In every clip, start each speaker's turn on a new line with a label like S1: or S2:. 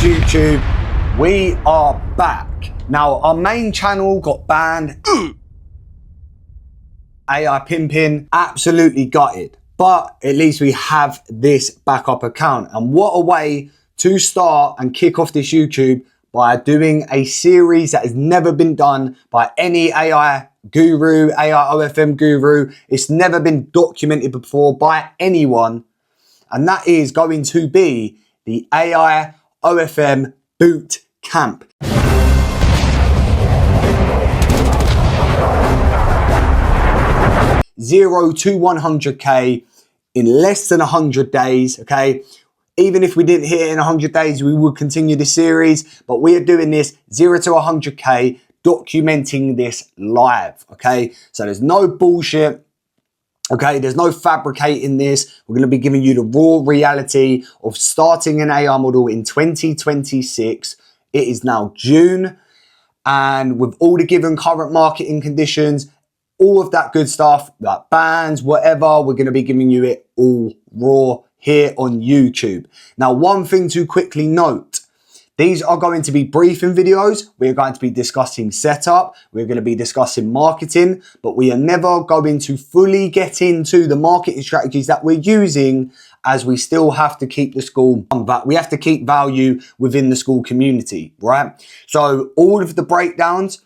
S1: YouTube, we are back. Now, our main channel got banned. AI pimping, absolutely gutted. But at least we have this backup account. And what a way to start and kick off this YouTube by doing a series that has never been done by any AI guru, AI OFM guru. It's never been documented before by anyone. And that is going to be the AI OFM Bootcamp. Zero to 100K in less than 100 days, okay? Even if we didn't hit it in 100 days, we would continue the series, but we are doing this 0 to 100K, documenting this live, okay? So there's no bullshit, okay? There's no fabricating this. We're gonna be giving you the raw reality of starting an AI model in 2026. It is now June, and with all the given current marketing conditions, all of that good stuff, like bands, whatever, we're going to be giving you it all raw here on YouTube. Now, one thing to quickly note, these are going to be briefing videos. We're going to be discussing setup. We're going to be discussing marketing, but we are never going to fully get into the marketing strategies that we're using, as we still have to keep the school, but we have to keep value within the school community, right? So all of the breakdowns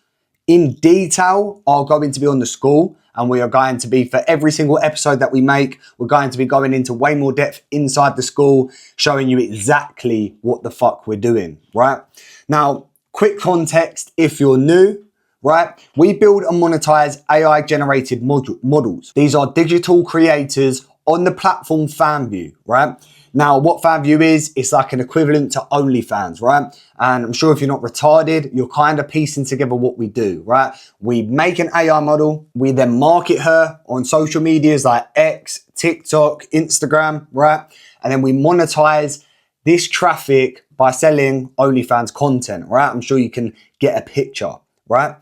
S1: in detail are going to be on the school, and we are going to be, for every single episode that we make, we're going to be going into way more depth inside the school, showing you exactly what the fuck we're doing, right? Now, quick context if you're new, right? We build and monetize AI generated models. These are digital creators on the platform Fanvue, right? Now, what Fanvue is, it's like an equivalent to OnlyFans, right? And I'm sure if you're not retarded, you're kind of piecing together what we do, right? We make an AI model, we then market her on social medias like X, TikTok, Instagram, right? And then we monetize this traffic by selling OnlyFans content, right? I'm sure you can get a picture, right?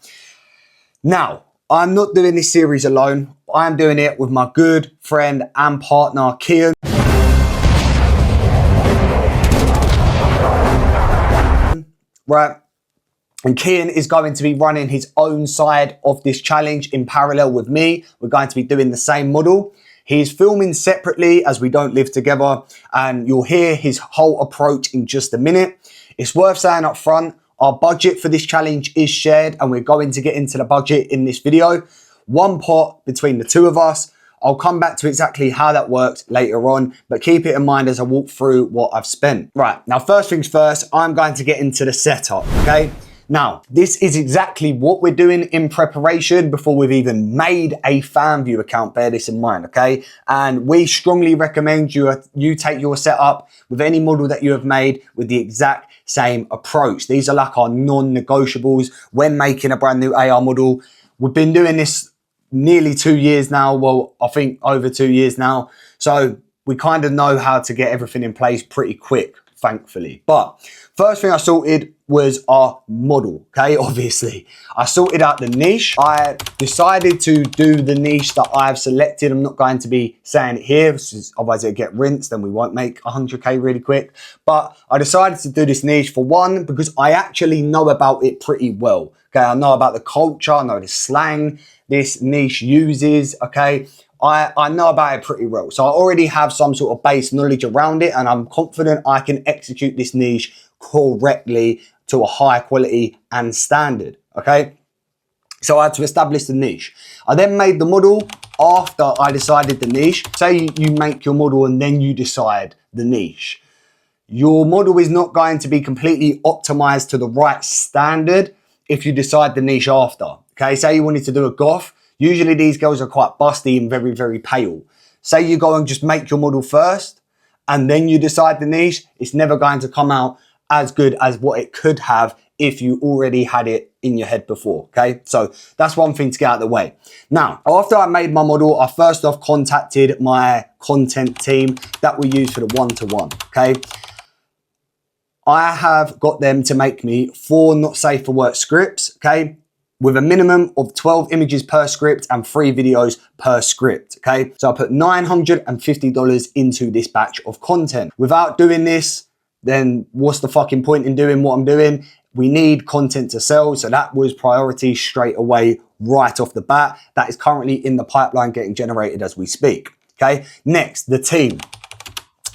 S1: Now, I'm not doing this series alone. I'm doing it with my good friend and partner, Kian. Right, and Kian is going to be running his own side of this challenge in parallel with me. We're going to be doing the same model. He's filming separately as we don't live together, and you'll hear his whole approach in just a minute. It's worth saying up front, our budget for this challenge is shared, and we're going to get into the budget in this video. One pot between the two of us. I'll come back to exactly how that works later on, but keep it in mind as I walk through what I've spent. Right, now first things first, I'm going to get into the setup, okay? Now, this is exactly what we're doing in preparation before we've even made a Fanvue account, bear this in mind, okay? And we strongly recommend you take your setup with any model that you have made with the exact same approach. These are like our non-negotiables when making a brand new AI model. We've been doing this nearly 2 years now. Well, I think over 2 years now. So we kind of know how to get everything in place pretty quick, thankfully. But first thing I sorted was our model, okay? Obviously, I sorted out the niche. I decided to do the niche that I've selected. I'm not going to be saying it here, otherwise it'll get rinsed and we won't make 100K really quick. But I decided to do this niche for one, because I actually know about it pretty well. Okay, I know about the culture, I know the slang this niche uses, okay? I know about it pretty well. So I already have some sort of base knowledge around it, and I'm confident I can execute this niche correctly to a high quality and standard, okay? So I had to establish the niche. I then made the model after I decided the niche. Say you make your model and then you decide the niche. Your model is not going to be completely optimized to the right standard if you decide the niche after. Okay, say you wanted to do a goth. Usually these girls are quite busty and very, very pale. Say you go and just make your model first and then you decide the niche, it's never going to come out as good as what it could have if you already had it in your head before, okay? So that's one thing to get out of the way. Now, after I made my model, I first off contacted my content team that we use for the one-to-one, okay? I have got them to make me 4 not safe for work scripts, okay? With a minimum of 12 images per script and 3 videos per script, okay? So I put $950 into this batch of content. Without doing this, then what's the fucking point in doing what I'm doing? We need content to sell. So that was priority straight away, right off the bat. That is currently in the pipeline getting generated as we speak. Okay. Next, the team.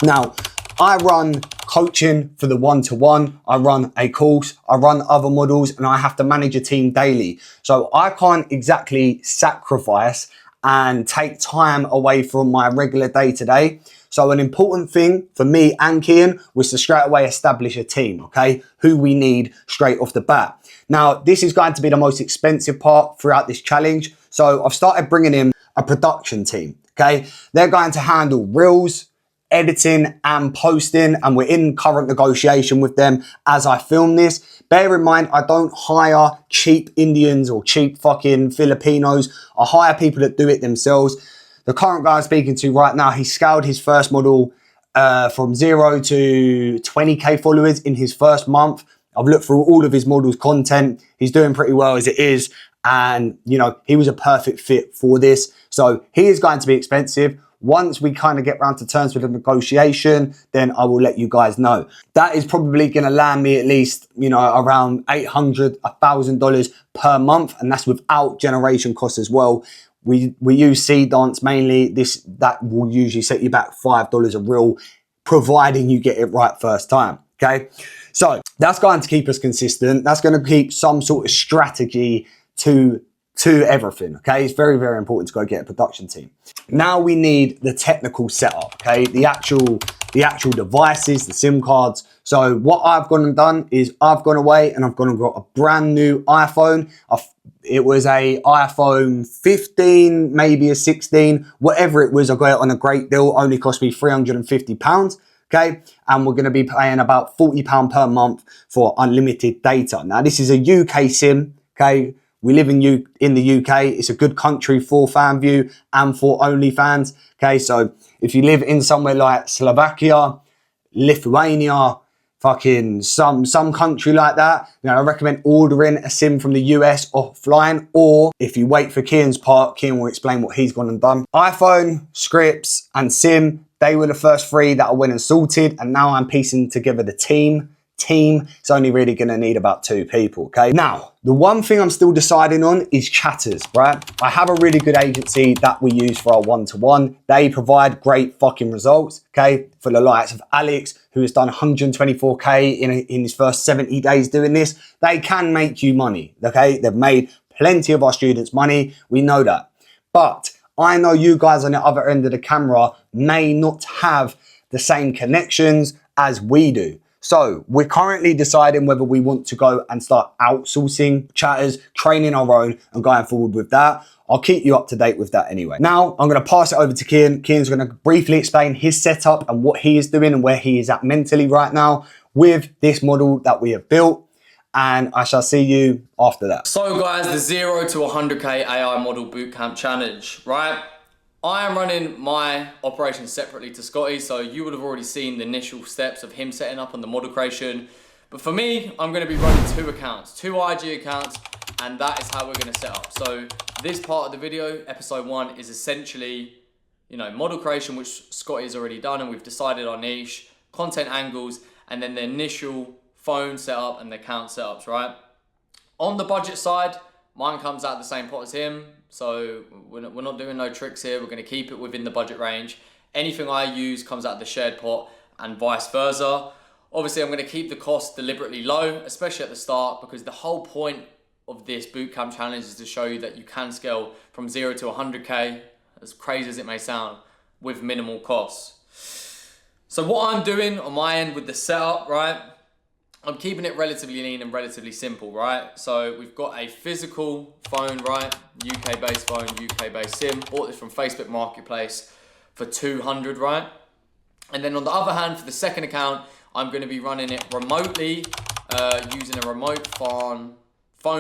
S1: Now, I run coaching for the one-to-one. I run a course. I run other models, and I have to manage a team daily. So I can't exactly sacrifice and take time away from my regular day-to-day. So an important thing for me and Kian was to straight away establish a team, okay? Who we need straight off the bat. Now, this is going to be the most expensive part throughout this challenge. So I've started bringing in a production team, okay? They're going to handle reels, editing and posting, and we're in current negotiation with them as I film this. Bear in mind, I don't hire cheap Indians or cheap fucking Filipinos. I hire people that do it themselves. The current guy I'm speaking to right now, he scaled his first model from 0 to 20k followers in his first month. I've looked through all of his models' content. He's doing pretty well as it is. And, you know, he was a perfect fit for this. So he is going to be expensive. Once we kind of get round to terms with the negotiation, then I will let you guys know. That is probably going to land me at least, you know, around $800, $1,000 per month. And that's without generation costs as well. We use Seed Dance mainly. That will usually set you back $5 a reel, providing you get it right first time. Okay. So that's going to keep us consistent. That's going to keep some sort of strategy to everything. Okay. It's very, very important to go get a production team. Now we need the technical setup. Okay. The actual devices, the SIM cards. So what I've gone and done is I've gone away and I've gone and got a brand new iPhone. It was a iPhone 15, maybe a 16, whatever it was. I got it on a great deal. Only cost me £350. Okay. And we're going to be paying about £40 per month for unlimited data. Now this is a UK SIM. Okay. We live in the UK. It's a good country for Fanvue and for OnlyFans. Okay, so if you live in somewhere like Slovakia, Lithuania, fucking some country like that, you know, I recommend ordering a SIM from the US offline. Or if you wait for Kian's part, Kian will explain what he's gone and done. iPhone, scripts, and SIM, they were the first three that I went and sorted, and now I'm piecing together the team. It's only really going to need about 2 people. Okay. Now, the one thing I'm still deciding on is chatters, right? I have a really good agency that we use for our one-to-one. They provide great fucking results. Okay. For the likes of Alex, who has done 124k in his first 70 days doing this, they can make you money. Okay. They've made plenty of our students money. We know that. But I know you guys on the other end of the camera may not have the same connections as we do. So we're currently deciding whether we want to go and start outsourcing chatters, training our own, and going forward with that. I'll keep you up to date with that anyway. Now I'm going to pass it over to Kian. Kian's going to briefly explain his setup and what he is doing and where he is at mentally right now with this model that we have built. And I shall see you after that.
S2: So guys, the 0 to 100k AI model bootcamp challenge, right? I am running my operation separately to Scotty, so you would have already seen the initial steps of him setting up on the model creation. But for me, I'm going to be running 2 accounts, 2 IG accounts, and that is how we're going to set up. So this part of the video, episode 1, is essentially, you know, model creation, which Scotty has already done, and we've decided our niche, content angles, and then the initial phone setup and the account setups, right? On the budget side, mine comes out the same pot as him. So we're not doing no tricks here. We're going to keep it within the budget range. Anything I use comes out of the shared pot and vice versa. Obviously, I'm going to keep the cost deliberately low, especially at the start, because the whole point of this bootcamp challenge is to show you that you can scale from 0 to 100k, as crazy as it may sound, with minimal costs. So what I'm doing on my end with the setup, right? I'm keeping it relatively lean and relatively simple, right? So we've got a physical phone, right? UK-based phone, UK-based SIM. Bought this from Facebook Marketplace for 200, right? And then on the other hand, for the second account, I'm going to be running it remotely using a remote phone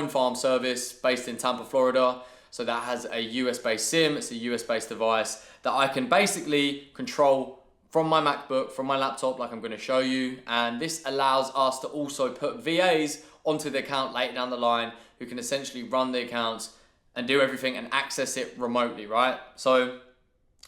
S2: farm service based in Tampa, Florida. So that has a US-based SIM. It's a US-based device that I can basically control from my MacBook, from my laptop, like I'm going to show you. And this allows us to also put VAs onto the account later down the line who can essentially run the accounts and do everything and access it remotely, right? So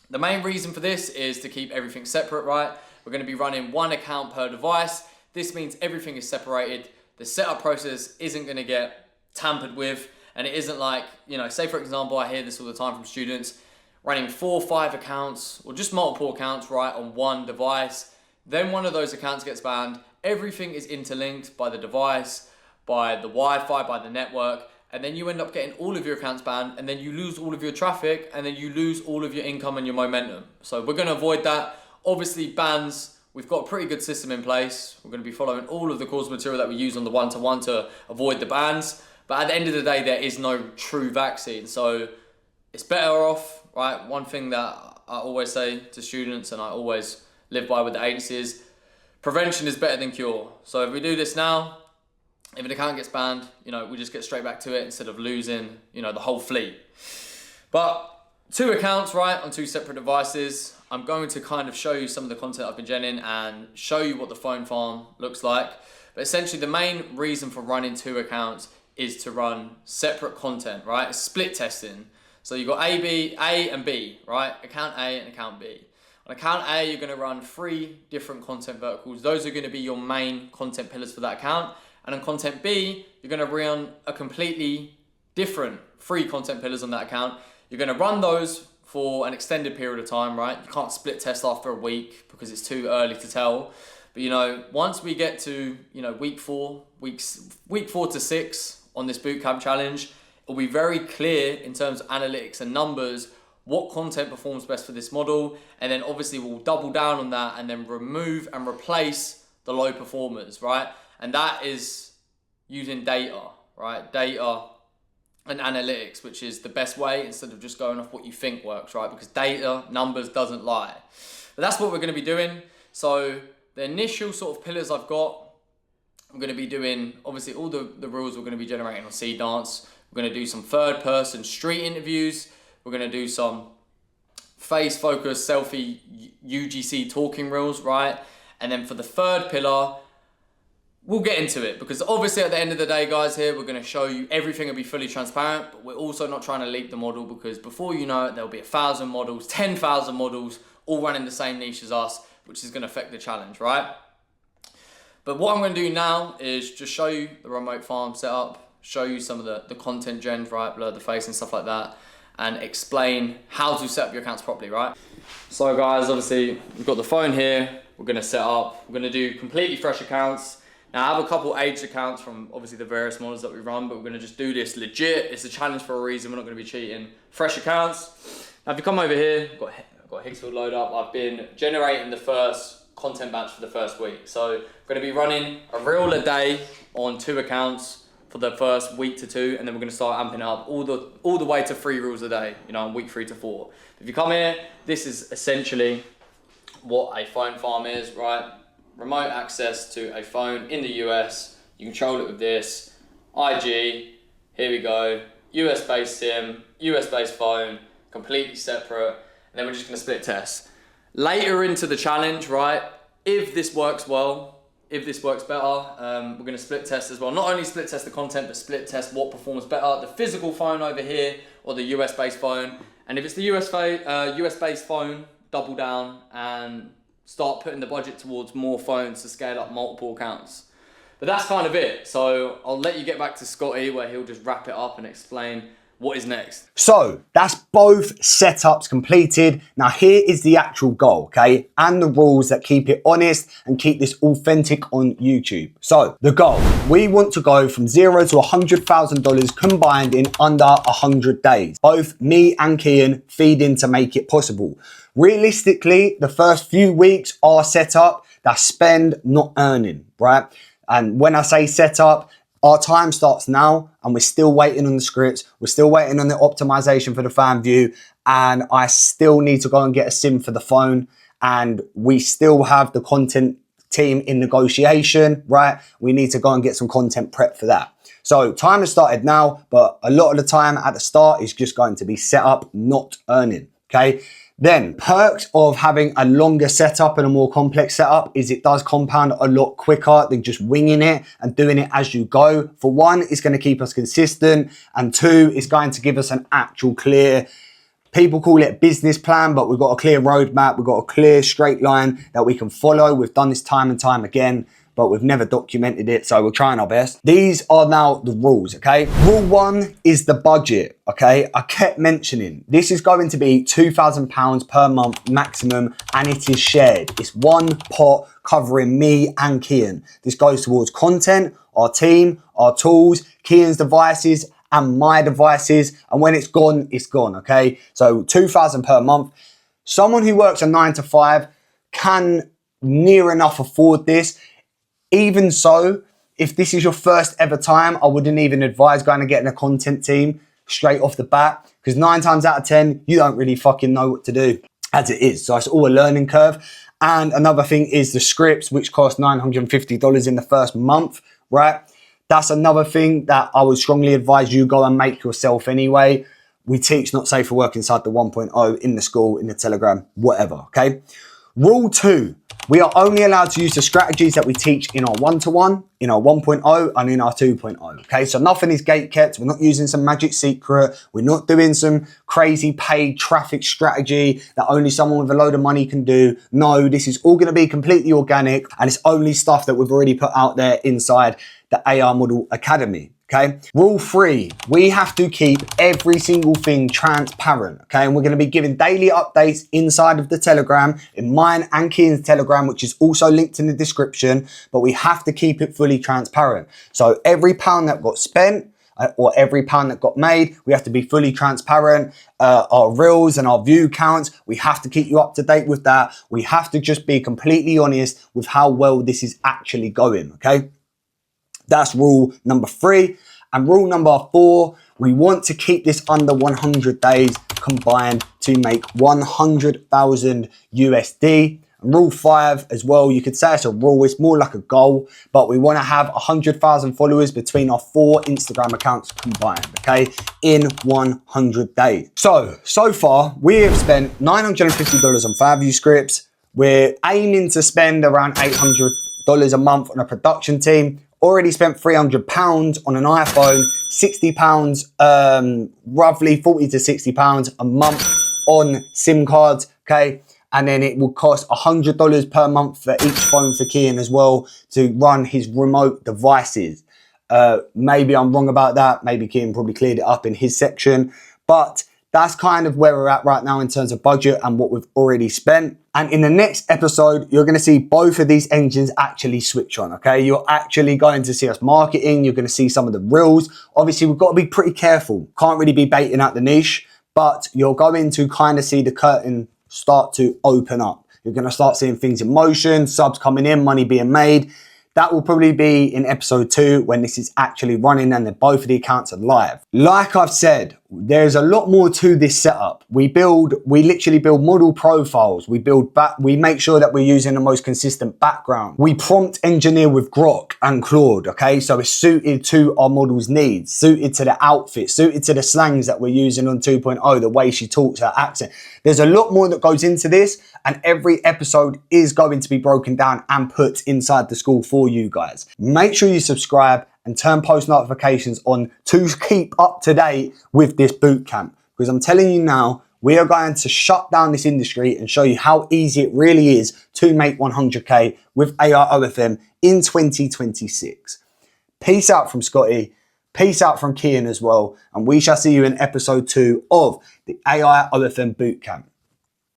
S2: the main reason for this is to keep everything separate, right? We're going to be running 1 account per device. This means everything is separated. The setup process isn't going to get tampered with, and it isn't like, you know, say for example, I hear this all the time from students, running 4 or 5 accounts or just multiple accounts, right, on one device. Then one of those accounts gets banned. Everything is interlinked by the device, by the Wi-Fi, by the network, and then you end up getting all of your accounts banned, and then you lose all of your traffic, and then you lose all of your income and your momentum. So we're going to avoid that. Obviously, bans, we've got a pretty good system in place. We're going to be following all of the course material that we use on the one-to-one to avoid the bans. But at the end of the day, there is no true vaccine. So it's better off, right? One thing that I always say to students, and I always live by with the agency, is prevention is better than cure. So if we do this now, if an account gets banned, you know, we just get straight back to it instead of losing, you know, the whole fleet. But 2 accounts, right, on 2 separate devices. I'm going to kind of show you some of the content I've been genning and show you what the phone farm looks like. But essentially the main reason for running 2 accounts is to run separate content, right? It's split testing. So you've got A and B, right? Account A and account B. On account A, you're going to run 3 different content verticals. Those are going to be your main content pillars for that account. And on content B, you're going to run a completely different 3 content pillars on that account. You're going to run those for an extended period of time, right? You can't split test after a week because it's too early to tell. But, you know, once we get to, you know, week 4 to 6 on this bootcamp challenge, it'll be very clear in terms of analytics and numbers what content performs best for this model. And then obviously we'll double down on that and then remove and replace the low performers, right? And that is using data, right? Data and analytics, which is the best way instead of just going off what you think works, right? Because data, numbers doesn't lie. But that's what we're going to be doing. So the initial sort of pillars I've got, I'm going to be doing, obviously all the rules we're going to be generating on Seed Dance. We're going to do some 3rd-person street interviews. We're going to do some face-focused selfie UGC talking reels, right? And then for the 3rd pillar, we'll get into it because obviously at the end of the day, guys, here, we're going to show you everything will be fully transparent, but we're also not trying to leak the model because before you know it, there'll be 1,000 models, 10,000 models, all running the same niche as us, which is going to affect the challenge, right? But what I'm going to do now is just show you the remote farm setup, show you some of the content gens, right? Blur the face and stuff like that, and explain how to set up your accounts properly, right? So guys, obviously we've got the phone here. We're going to set up, we're going to do completely fresh accounts. Now I have a couple aged accounts from obviously the various models that we run, but we're going to just do this legit. It's a challenge for a reason. We're not going to be cheating. Fresh accounts. Now if you come over here, I've got Hicksfield load up. I've been generating the first content batch for the first week. So I'm going to be running a reel a day on 2 accounts for the first week to 2, and then we're going to start amping up all the way to 3 reels a day, you know, on week 3 to 4. If you come here, this is essentially what a phone farm is, right? Remote access to a phone in the US. You control it with this. IG, here we go. US-based SIM, US-based phone, completely separate. And then we're just gonna split test. Later into the challenge, right, if this works well, if this works better, we're gonna split test as well. Not only split test the content, but split test what performs better, the physical phone over here or the US-based phone. And if it's the US-based phone, double down and start putting the budget towards more phones to scale up multiple accounts. But that's kind of it. So I'll let you get back to Scotty where he'll just wrap it up and explain what is next.
S1: So that's both setups completed. Now here is the actual goal, okay? And the rules that keep it honest and keep this authentic on YouTube. So the goal, we want to go from $0 to $100,000 combined in under 100 days. Both me and Kian feed in to make it possible. Realistically, the first few weeks are set up, that's spend, not earning, right? And when I say set up, our time starts now and we're still waiting on the scripts. We're still waiting on the optimization for the Fanvue, and I still need to go and get a SIM for the phone, and we still have the content team in negotiation, right? We need to go and get some content prep for that. So time has started now, but a lot of the time at the start is just going to be set up, not earning, okay? Then perks of having a longer setup and a more complex setup is it does compound a lot quicker than just winging it and doing it as you go. For one, it's going to keep us consistent, and 2, it's going to give us an actual clear People call it a business plan, but we've got a clear roadmap. We've got a clear straight line that we can follow. We've done this time and time again, but we've never documented it, so we're trying our best. These are now the rules, okay? Rule 1 is the budget, okay? I kept mentioning, this is going to be £2,000 per month maximum, and it is shared. It's one pot covering me and Kian. This goes towards content, our team, our tools, Kian's devices, and my devices, and when it's gone, okay? So 2,000 per month. Someone who works a 9 to 5 can near enough afford this. Even so, if this is your first ever time, I wouldn't even advise going and getting a content team straight off the bat, because 9 times out of 10, you don't really fucking know what to do as it is. So it's all a learning curve. And another thing is the scripts, which cost $950 in the first month, right? That's another thing that I would strongly advise you go and make yourself anyway. We teach not safe for work inside the 1.0 in the school, in the Telegram, whatever, okay? Rule 2, we are only allowed to use the strategies that we teach in our 1-to-1, in our 1.0, and in our 2.0, okay? So nothing is gate-kept. We're not using some magic secret. We're not doing some crazy paid traffic strategy that only someone with a load of money can do. No, this is all gonna be completely organic, and it's only stuff that we've already put out there inside the AI Model Academy, okay? Rule 3, we have to keep every single thing transparent, okay? And we're gonna be giving daily updates inside of the Telegram, in mine and Kian's Telegram, which is also linked in the description, but we have to keep it fully transparent. So every pound that got spent, or every pound that got made, we have to be fully transparent. Our reels and our view counts, we have to keep you up to date with that. We have to just be completely honest with how well this is actually going, okay? That's rule number 3. And rule number 4, we want to keep this under 100 days combined to make 100,000 USD. And rule 5 as well, you could say it's a rule, it's more like a goal, but we want to have 100,000 followers between our 4 Instagram accounts combined, okay, in 100 days. So far, we have spent $950 on Fanvue scripts. We're aiming to spend around $800 a month on a production team. Already spent £300 on an iPhone, £60, roughly 40 to £60 a month on SIM cards, okay? And then it will cost $100 per month for each phone for Kian as well to run his remote devices. Maybe I'm wrong about that. Maybe Kian probably cleared it up in his section, but that's kind of where we're at right now in terms of budget and what we've already spent. And in the next episode, you're going to see both of these engines actually switch on, okay? You're actually going to see us marketing. You're going to see some of the reels. Obviously, we've got to be pretty careful. Can't really be baiting out the niche, but you're going to kind of see the curtain start to open up. You're going to start seeing things in motion, subs coming in, money being made. That will probably be in episode 2 when this is actually running and then both of the accounts are live. Like I've said, there's a lot more to this setup. We literally build model profiles. We make sure that we're using the most consistent background. We prompt engineer with Grok and Claude, okay? So it's suited to our model's needs, suited to the outfit, suited to the slangs that we're using on 2.0, the way she talks, her accent. There's a lot more that goes into this, and every episode is going to be broken down and put inside the school for you guys. Make sure you subscribe and turn post notifications on to keep up to date with this bootcamp, because I'm telling you now, we are going to shut down this industry and show you how easy it really is to make 100K with AI OFM in 2026. Peace out from Scotty. Peace out from Kian as well. And we shall see you in episode 2 of the AI OFM Bootcamp.